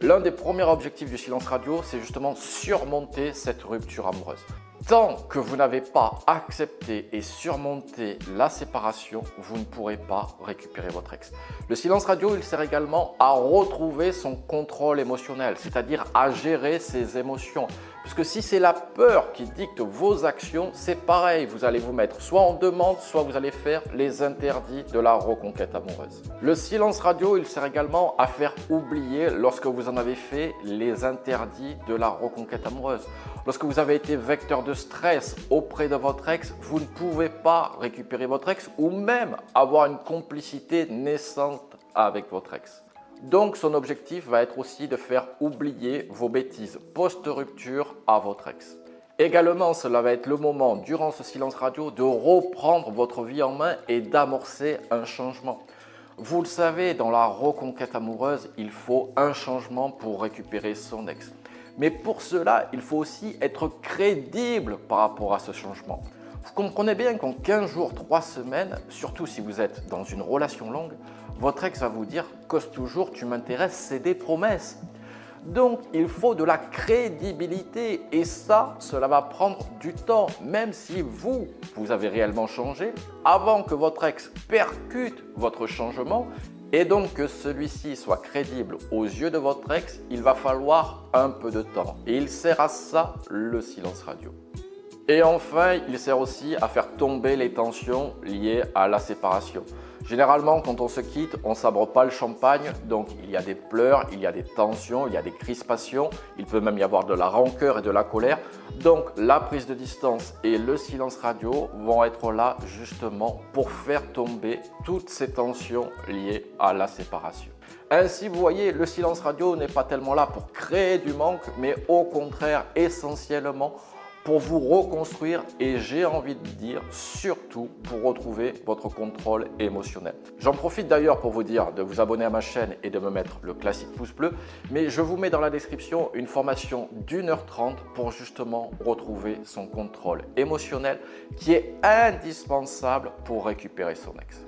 L'un des premiers objectifs du silence radio, c'est justement surmonter cette rupture amoureuse. Tant que vous n'avez pas accepté et surmonté la séparation, vous ne pourrez pas récupérer votre ex. Le silence radio, il sert également à retrouver son contrôle émotionnel, c'est-à-dire à gérer ses émotions. Puisque si c'est la peur qui dicte vos actions, c'est pareil, vous allez vous mettre soit en demande, soit vous allez faire les interdits de la reconquête amoureuse. Le silence radio, il sert également à faire oublier lorsque vous en avez fait les interdits de la reconquête amoureuse. Lorsque vous avez été vecteur de stress auprès de votre ex, vous ne pouvez pas récupérer votre ex ou même avoir une complicité naissante avec votre ex. Donc son objectif va être aussi de faire oublier vos bêtises post-rupture à votre ex. Également, cela va être le moment, durant ce silence radio, de reprendre votre vie en main et d'amorcer un changement. Vous le savez, dans la reconquête amoureuse, il faut un changement pour récupérer son ex. Mais pour cela, il faut aussi être crédible par rapport à ce changement. Vous comprenez bien qu'en 15 jours, 3 semaines, surtout si vous êtes dans une relation longue, votre ex va vous dire « cause toujours, tu m'intéresses, c'est des promesses ». Donc, il faut de la crédibilité et ça, cela va prendre du temps. Même si vous avez réellement changé, avant que votre ex percute votre changement et donc que celui-ci soit crédible aux yeux de votre ex, il va falloir un peu de temps. Et il sert à ça, le silence radio. Et enfin, il sert aussi à faire tomber les tensions liées à la séparation. Généralement, quand on se quitte, on ne sabre pas le champagne, donc il y a des pleurs, il y a des tensions, il y a des crispations, il peut même y avoir de la rancœur et de la colère. Donc la prise de distance et le silence radio vont être là justement pour faire tomber toutes ces tensions liées à la séparation. Ainsi, vous voyez, le silence radio n'est pas tellement là pour créer du manque, mais au contraire, essentiellement, pour vous reconstruire et j'ai envie de dire surtout pour retrouver votre contrôle émotionnel. J'en profite d'ailleurs pour vous dire de vous abonner à ma chaîne et de me mettre le classique pouce bleu, mais je vous mets dans la description une formation d'1h30 pour justement retrouver son contrôle émotionnel qui est indispensable pour récupérer son ex.